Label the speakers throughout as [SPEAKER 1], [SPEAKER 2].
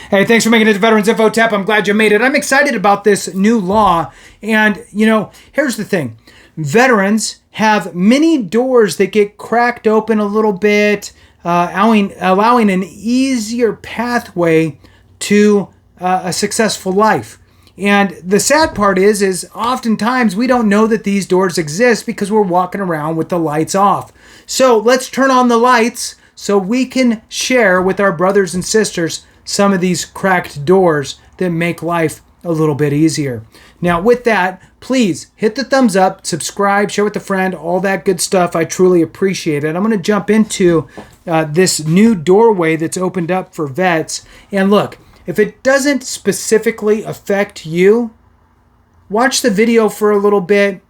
[SPEAKER 1] Hey, thanks for making it to Veterans Info Tap. I'm glad you made it. I'm excited about this new law. And, here's the thing. Veterans have many doors that get cracked open a little bit, allowing an easier pathway to a successful life. And the sad part is oftentimes we don't know that these doors exist because we're walking around with the lights off. So let's turn on the lights so we can share with our brothers and sisters some of these cracked doors that make life a little bit easier. Now, with that, please hit the thumbs up, subscribe, share with a friend, all that good stuff. I truly appreciate it. I'm going to jump into this new doorway that's opened up for vets. And look, if it doesn't specifically affect you, watch the video for a little bit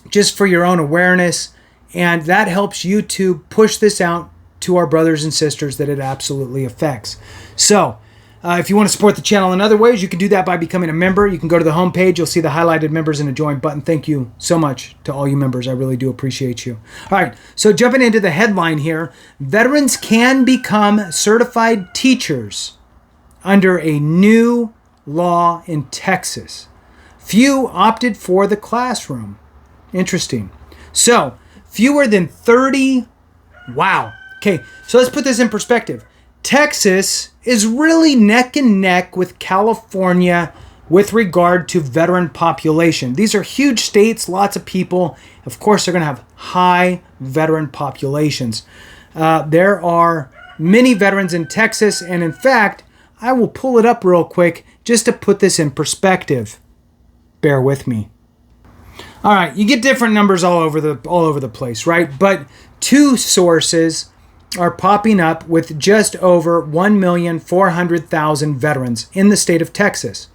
[SPEAKER 1] just for your own awareness. And that helps you to push this out to our brothers and sisters that it absolutely affects. So, if you want to support the channel in other ways, you can do that by becoming a member. You can go to the homepage. You'll see the highlighted members and a join button. Thank you so much to all you members. I really do appreciate you. All right, so jumping into the headline here, veterans can become certified teachers under a new law in Texas. Few opted for the classroom. Interesting. So, fewer than 30. Wow. Okay, so let's put this in perspective. Texas is really neck and neck with California with regard to veteran population. These are huge states, lots of people. Of course, they're going to have high veteran populations. There are many veterans in Texas, and in fact, I will pull it up real quick just to put this in perspective. Bear with me. All right, you get different numbers all over the place, right? But two sources are popping up with just over 1,400,000 veterans in the state of Texas.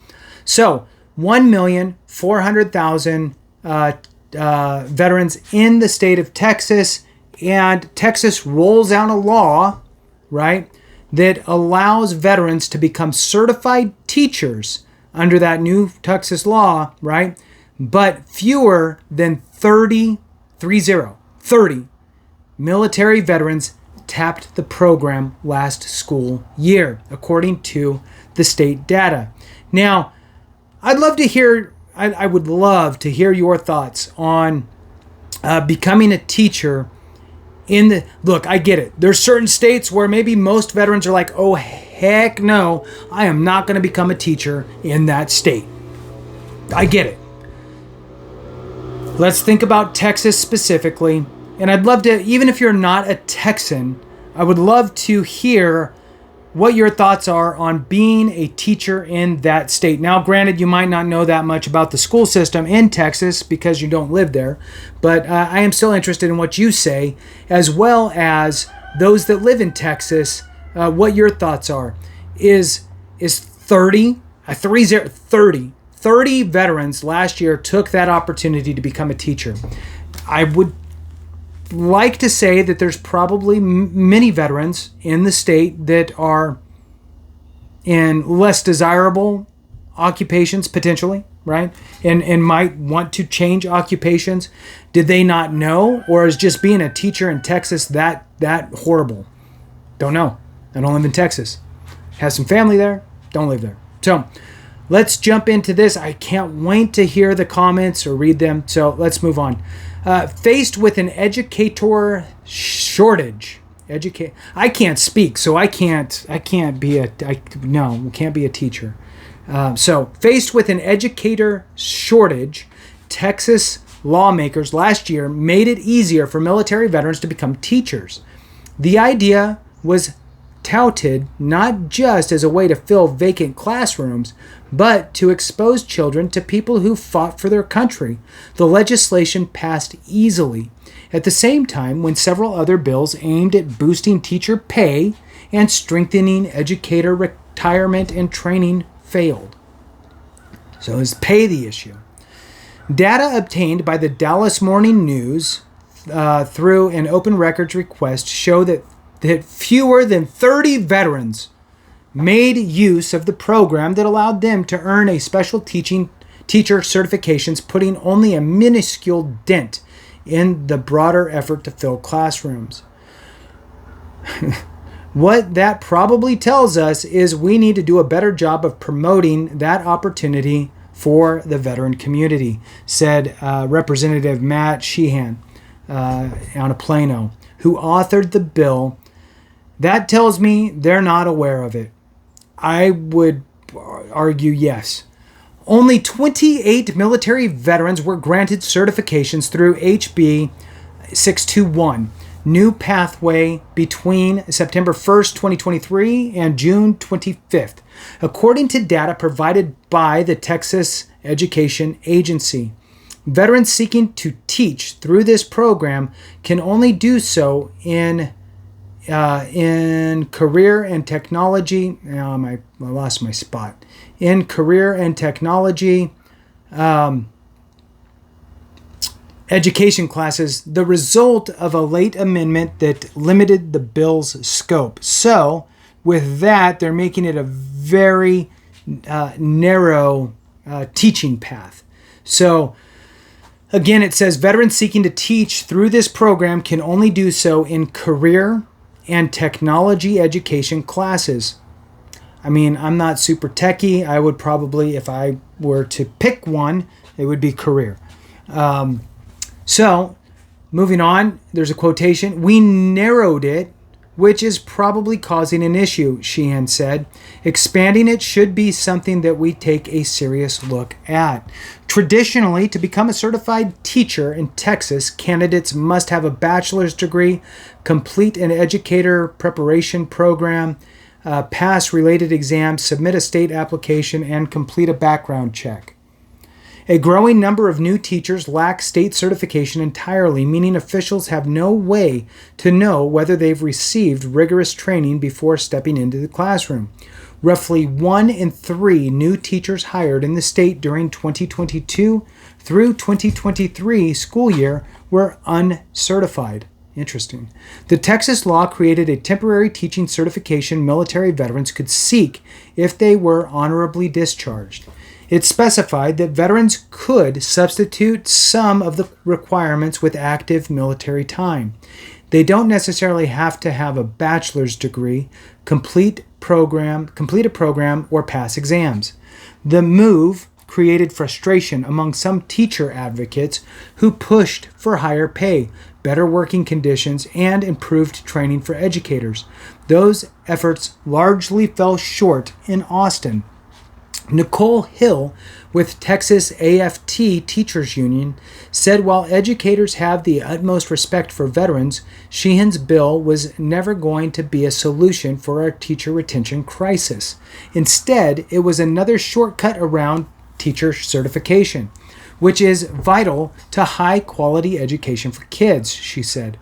[SPEAKER 1] So 1,400,000 veterans in the state of Texas, and Texas rolls out a law, right, that allows veterans to become certified teachers under that new Texas law, right? But fewer than 30 military veterans tapped the program last school year, according to the state data. Now, I would love to hear your thoughts on becoming a teacher look, I get it. There's certain states where maybe most veterans are like, oh, heck no, I am not going to become a teacher in that state. I get it. Let's think about Texas specifically. And I'd love to, even if you're not a Texan, I would love to hear what your thoughts are on being a teacher in that state. Now, granted, you might not know that much about the school system in Texas because you don't live there, but I am still interested in what you say, as well as those that live in Texas, what your thoughts are. Is 30 veterans last year took that opportunity to become a teacher. I would like to say that there's probably many veterans in the state that are in less desirable occupations potentially, right? And might want to change occupations. Did they not know? Or is just being a teacher in Texas that horrible? Don't know. I don't live in Texas. Have some family there. Don't live there. So let's jump into this. I can't wait to hear the comments or read them. So let's move on. Faced with an educator shortage. I can't speak, so I can't be a teacher. So faced with an educator shortage, Texas lawmakers last year made it easier for military veterans to become teachers. The idea was touted not just as a way to fill vacant classrooms, but to expose children to people who fought for their country. The legislation passed easily at the same time when several other bills aimed at boosting teacher pay and strengthening educator retirement and training failed. So is pay the issue? Data obtained by the Dallas Morning News through an open records request show that fewer than 30 veterans made use of the program that allowed them to earn a special teacher certifications, putting only a minuscule dent in the broader effort to fill classrooms. What that probably tells us is we need to do a better job of promoting that opportunity for the veteran community, said Representative Matt Sheehan out of Plano, who authored the bill. That tells me they're not aware of it. I would argue yes. Only 28 military veterans were granted certifications through HB 621, new pathway between September 1st, 2023 and June 25th, according to data provided by the Texas Education Agency. Veterans seeking to teach through this program can only do so in career and technology. I lost my spot. In career and technology education classes, the result of a late amendment that limited the bill's scope. So, with that, they're making it a very narrow teaching path. So, again, it says veterans seeking to teach through this program can only do so in career and technology education classes. I mean, I'm not super techie. I would probably, if I were to pick one, it would be career. So, moving on, there's a quotation. "We narrowed it, which is probably causing an issue," Sheehan said. "Expanding it should be something that we take a serious look at. Traditionally, to become a certified teacher in Texas, candidates must have a bachelor's degree, complete an educator preparation program, pass related exams, submit a state application, and complete a background check. A growing number of new teachers lack state certification entirely, meaning officials have no way to know whether they've received rigorous training before stepping into the classroom. Roughly 1 in 3 new teachers hired in the state during 2022 through 2023 school year were uncertified." Interesting. The Texas law created a temporary teaching certification military veterans could seek if they were honorably discharged. It specified that veterans could substitute some of the requirements with active military time. They don't necessarily have to have a bachelor's degree, complete a program, or pass exams. The move created frustration among some teacher advocates who pushed for higher pay, better working conditions, and improved training for educators. Those efforts largely fell short in Austin. Nicole Hill with Texas AFT Teachers Union said while educators have the utmost respect for veterans, Sheehan's bill was never going to be a solution for our teacher retention crisis. Instead, it was another shortcut around teacher certification, which is vital to high-quality education for kids, she said.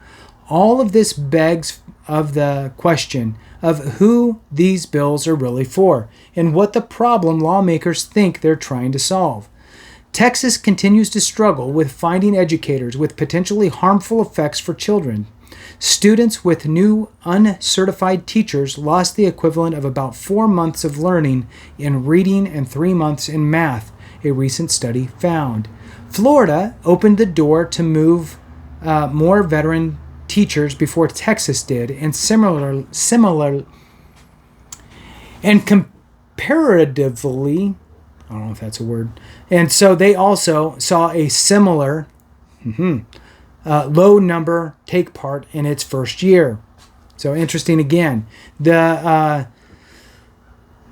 [SPEAKER 1] All of this begs of the question of who these bills are really for and what the problem lawmakers think they're trying to solve. Texas continues to struggle with finding educators with potentially harmful effects for children. Students with new uncertified teachers lost the equivalent of about 4 months of learning in reading and 3 months in math, a recent study found. Florida opened the door to move more veteran teachers before Texas did, and comparatively, I don't know if that's a word, and so they also saw a similar low number take part in its first year. So interesting again. The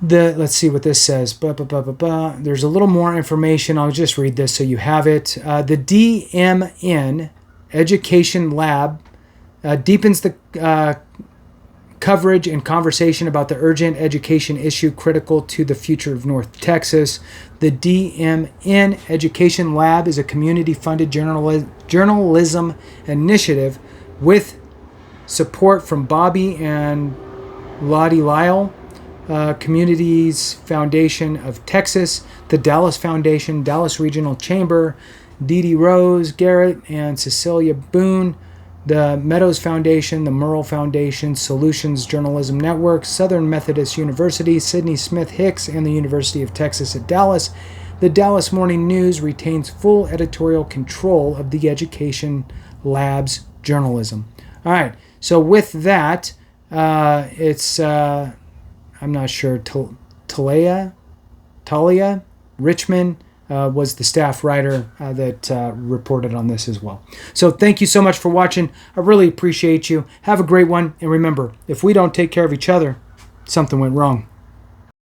[SPEAKER 1] let's see what this says. There's a little more information. I'll just read this so you have it. The DMN Education Lab deepens the coverage and conversation about the urgent education issue critical to the future of North Texas. The DMN Education Lab is a community-funded journalism initiative with support from Bobby and Lottie Lyle, Communities Foundation of Texas, the Dallas Foundation, Dallas Regional Chamber, Dee Dee Rose, Garrett, and Cecilia Boone, the Meadows Foundation, the Merle Foundation, Solutions Journalism Network, Southern Methodist University, Sidney Smith Hicks, and the University of Texas at Dallas. The Dallas Morning News retains full editorial control of the Education Lab's journalism. All right, so with that, I'm not sure, Talia Richmond was the staff writer that reported on this as well. So thank you so much for watching. I really appreciate you. Have a great one. And remember, if we don't take care of each other, something went wrong.